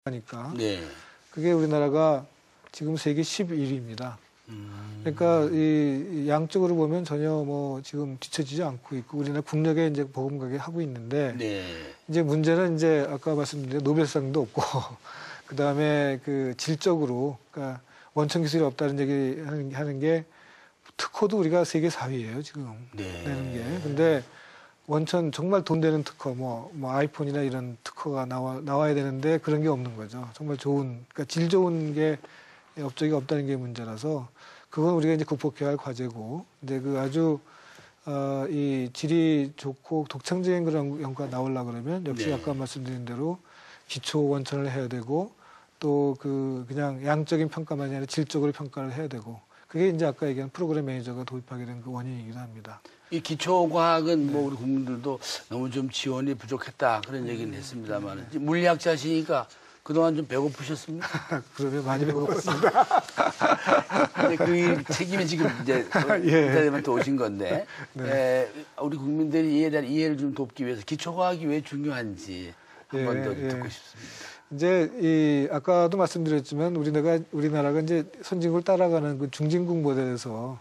하니까 네. 그게 우리나라가 지금 세계 11위입니다. 그러니까 이 양적으로 보면 전혀 뭐 지금 뒤처지지 않고 있고 우리나라 국력에 이제 버금가게 하고 있는데 네. 이제 문제는 이제 아까 말씀드린 노벨상도 없고 그 다음에 그 질적으로 그러니까 원천 기술이 없다는 얘기 하는 게 특허도 우리가 세계 4위예요 지금 네. 내는 게. 근데 원천 정말 돈 되는 특허 뭐 아이폰이나 이런 특허가 나와야 되는데 그런 게 없는 거죠. 정말 좋은 그러니까 질 좋은 게 업적이 없다는 게 문제라서 그건 우리가 이제 극복해야 할 과제고 근데 그 아주 이 질이 좋고 독창적인 그런 연구가 나오려고 그러면 역시 네. 아까 말씀드린 대로 기초 원천을 해야 되고 또 그냥 양적인 평가만이 아니라 질적으로 평가를 해야 되고 그게 이제 아까 얘기한 프로그램 매니저가 도입하게 된 그 원인이기도 합니다. 이 기초과학은 뭐 우리 국민들도 너무 좀 지원이 부족했다 그런 얘기는 했습니다만 물리학자시니까 그동안 좀 배고프셨습니까? 그러면 많이 배고팠습니다. 근데 그 책임이 지금 이제 기자님한테 오신 건데 네. 우리 국민들이 이에 대한 이해를 좀 돕기 위해서 기초과학이 왜 중요한지 한 번 더 듣고 싶습니다. 이제 아까도 말씀드렸지만 우리나라가 이제 선진국을 따라가는 그 중진국 모델에서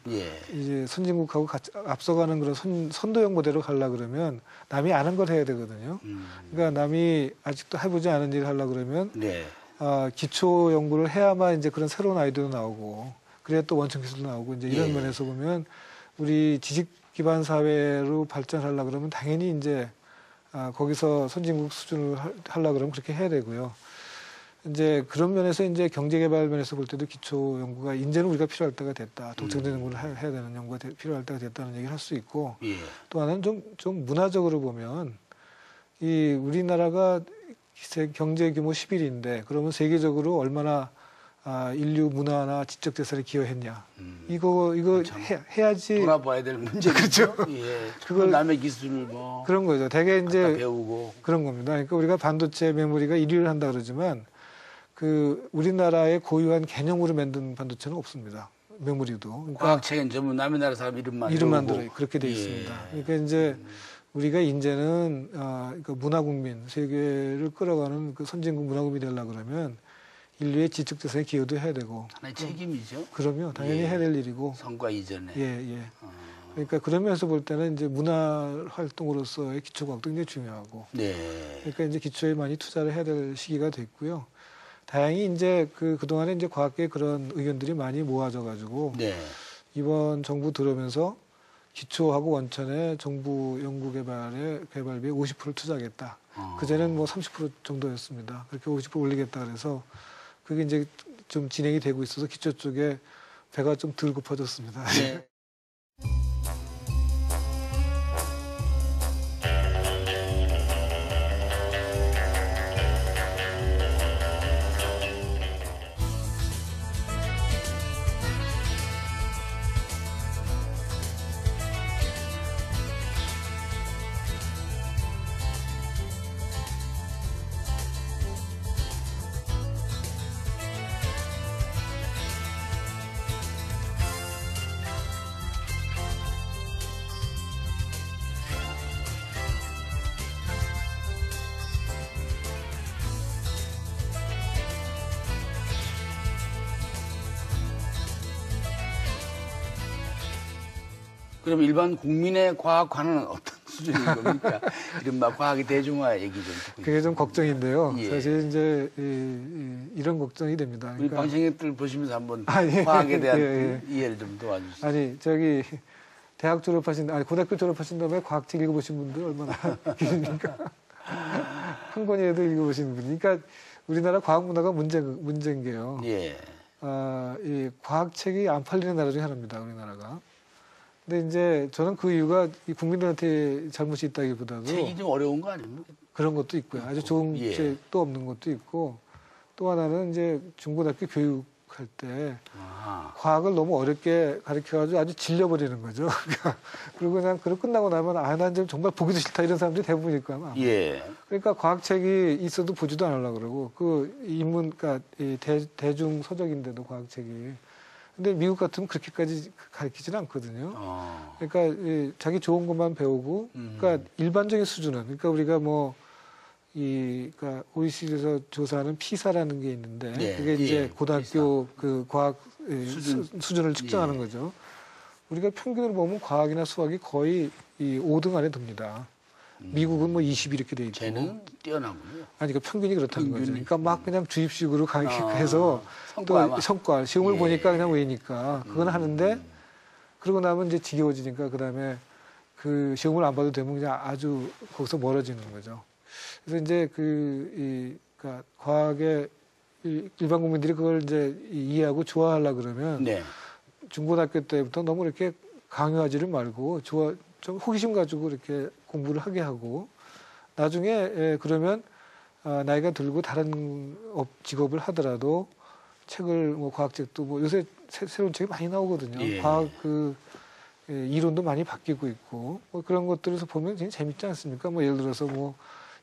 이제 선진국하고 같이 앞서가는 그런 선도형 모델로 가려고 그러면 남이 아는 걸 해야 되거든요. 그러니까 남이 아직도 해보지 않은 일을 하려고 그러면 기초 연구를 해야만 이제 그런 새로운 아이디어도 나오고 그래야 또 원천 기술도 나오고 이제 이런 면에서 보면 우리 지식 기반 사회로 발전하려고 그러면 당연히 이제 거기서 선진국 수준을 하려고 그러면 그렇게 해야 되고요. 이제 그런 면에서 이제 경제개발 면에서 볼 때도 기초 연구가 이제는 우리가 필요할 때가 됐다. 독창적 연구를 해야 되는 연구가 필요할 때가 됐다는 얘기를 할 수 있고 또 하나는 좀 문화적으로 보면 이 우리나라가 경제 규모 11위인데 그러면 세계적으로 얼마나 인류 문화나 지적 재산에 기여했냐. 이거 해야지. 돌아봐야 될 문제죠. 그렇죠. 그걸 남의 기술을 뭐 그런 거죠. 되게 이제 배우고 그런 겁니다. 그러니까 우리가 반도체 메모리가 1위를 한다 그러지만 그 우리나라의 고유한 개념으로 만든 반도체는 없습니다. 메모리도. 그러니까 과학책은 전부 남의 나라 사람 이름만 들어 그렇게 돼 있습니다. 그러니까 이제 우리가 이제는 그러니까 문화국민 세계를 끌어가는 그 선진국 문화국민이 되려고 그러면 인류의 지적 재산에 기여도 해야 되고 하나의 책임이죠. 그럼요. 당연히 해야 될 일이고. 성과 이전에. 그러니까 그런 면에서 볼 때는 이제 문화 활동으로서의 기초과학도 굉장히 중요하고. 그러니까 이제 기초에 많이 투자를 해야 될 시기가 됐고요. 다행히 이제 그동안에 이제 과학계 그런 의견들이 많이 모아져 가지고 이번 정부 들어오면서 기초하고 원천에 정부 연구 개발비에 50%를 투자하겠다. 그전에는 뭐 30% 정도였습니다. 그렇게 50% 올리겠다 그래서 그게 이제 좀 진행이 되고 있어서 기초 쪽에 배가 좀 덜 고파졌습니다. 그럼 일반 국민의 과학관은 어떤 수준인 겁니까? 이른바 과학의 대중화 얘기 좀 듣고 그게 좀 걱정인데요. 사실 이제 이런 걱정이 됩니다. 우리 그러니까 방송객들 보시면서 한번 과학에 대한 이해를 좀 도와주시죠. 아니 고등학교 졸업하신 다음에 과학책 읽어보신 분들 얼마나 계십니까? 한 권이라도 읽어보신 분이. 그러니까 우리나라 과학 문화가 문제인 게요. 이 과학책이 안 팔리는 나라 중에 하나입니다. 우리나라가. 근데 이제 저는 그 이유가 이 국민들한테 잘못이 있다기보다도 책이 좀 어려운 거 아닙니까? 그런 것도 있고요. 아주 좋은 책도 없는 것도 있고 또 하나는 이제 중고등학교 교육할 때 과학을 너무 어렵게 가르쳐가지고 아주 질려버리는 거죠. 그리고 그냥 끝나고 나면 난 정말 보기도 싫다 이런 사람들이 대부분일 거야. 그러니까 과학책이 있어도 보지도 않으려고 그러고 그러니까 대중 서적인데도 과학책이. 근데 미국 같으면 그렇게까지 가르치지는 않거든요. 그러니까 자기 좋은 것만 배우고, 그러니까 일반적인 수준은, 그러니까 우리가 뭐 그러니까 OECD에서 조사하는 피사라는 게 있는데 네, 그게 이제 예, 고등학교 그 과학 수준을 측정하는 예. 거죠. 우리가 평균으로 보면 과학이나 수학이 거의 이 5등 안에 듭니다. 미국은 뭐 20 이렇게 돼 있고. 쟤는 뛰어나군요. 아니, 그 평균이 그렇다는 거죠. 평균이. 그러니까 막 그냥 주입식으로 해서 성과만. 또 성과, 시험을 예. 보니까 그냥 왜니까 그건 하는데 그러고 나면 이제 지겨워지니까 그다음에 그 시험을 안 봐도 되면 그냥 아주 거기서 멀어지는 거죠. 그래서 이제 그러니까 과학의 일반 국민들이 그걸 이제 이해하고 좋아하려 그러면 네. 중고등학교 때부터 너무 이렇게 강요하지를 말고 좀 호기심 가지고 이렇게 공부를 하게 하고 나중에 그러면 나이가 들고 다른 직업을 하더라도 책을 뭐 과학책도 뭐 요새 새로운 책이 많이 나오거든요. 예. 과학 이론도 많이 바뀌고 있고 뭐 그런 것들에서 보면 굉장히 재밌지 않습니까? 뭐 예를 들어서 뭐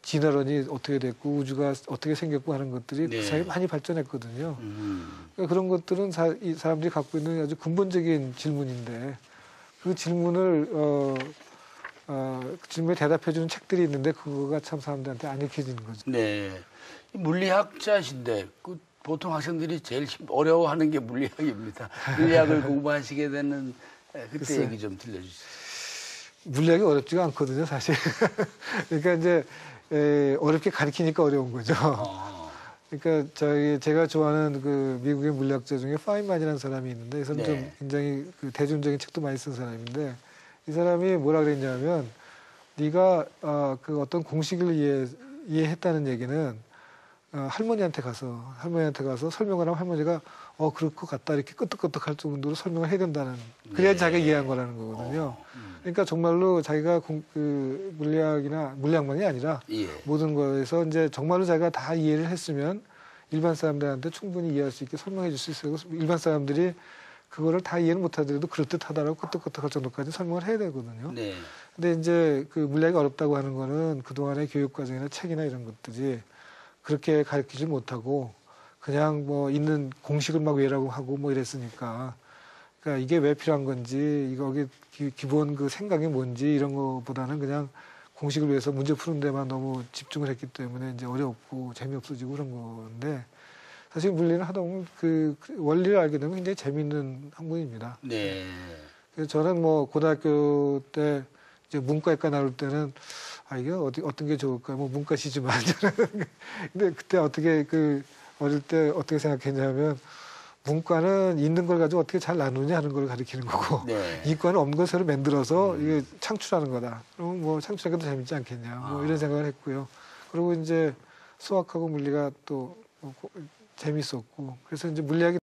진화론이 어떻게 됐고 우주가 어떻게 생겼고 하는 것들이 네. 그 사이에 많이 발전했거든요. 그러니까 그런 것들은 이 사람들이 갖고 있는 아주 근본적인 질문인데 그 질문을 질문에 대답해주는 책들이 있는데 그거가 참 사람들한테 안 읽혀지는 거죠. 네. 물리학자신데 그 보통 학생들이 제일 어려워하는 게 물리학입니다. 물리학을 공부하시게 되는 그때 글쎄. 얘기 좀 들려주시죠. 물리학이 어렵지가 않거든요, 사실. 그러니까 이제 어렵게 가르치니까 어려운 거죠. 그러니까 제가 좋아하는 그 미국의 물리학자 중에 파인만이라는 사람이 있는데 이 사람은 네. 좀 굉장히 그 대중적인 책도 많이 쓴 사람인데 이 사람이 뭐라 그랬냐면 네가 그 어떤 공식을 이해했다는 얘기는 할머니한테 가서 설명을 하면 할머니가 그럴 것 같다 이렇게 끄떡끄떡할 정도로 설명을 해야 된다는 그래야 네. 자기가 이해한 거라는 거거든요. 그러니까 정말로 자기가 그 물리학만이 아니라 예. 모든 거에서 이제 정말로 자기가 다 이해를 했으면 일반 사람들한테 충분히 이해할 수 있게 설명해 줄 수 있어요. 일반 사람들이 그거를 다 이해는 못하더라도 그럴듯하다라고 끄떡끄떡할 정도까지 설명을 해야 되거든요. 네. 근데 이제 그 물리학이 어렵다고 하는 거는 그동안의 교육 과정이나 책이나 이런 것들이 그렇게 가르치지 못하고 그냥 뭐 있는 공식을 막 외라고 하고 뭐 이랬으니까 그러니까 이게 왜 필요한 건지 이거 기본 그 생각이 뭔지 이런 거보다는 그냥 공식을 위해서 문제 푸는 데만 너무 집중을 했기 때문에 이제 어렵고 재미없어지고 그런 건데 사실 물리는 하다 보면 그 원리를 알게 되면 굉장히 재미있는 학문입니다. 네. 그래서 저는 뭐 고등학교 때 이제 문과학과 나올 때는 이게 어떤 게 좋을까 뭐 문과시지만 저는 근데 그때 어떻게 어릴 때 어떻게 생각했냐면 문과는 있는 걸 가지고 어떻게 잘 나누냐 하는 걸 가리키는 거고 네. 이과는 없는 걸 새로 만들어서 이게 창출하는 거다. 그럼 뭐 창출하는 게 더 재밌지 않겠냐 뭐 이런 생각을 했고요. 그리고 이제 수학하고 물리가 또 재밌었고 그래서 이제 물리학이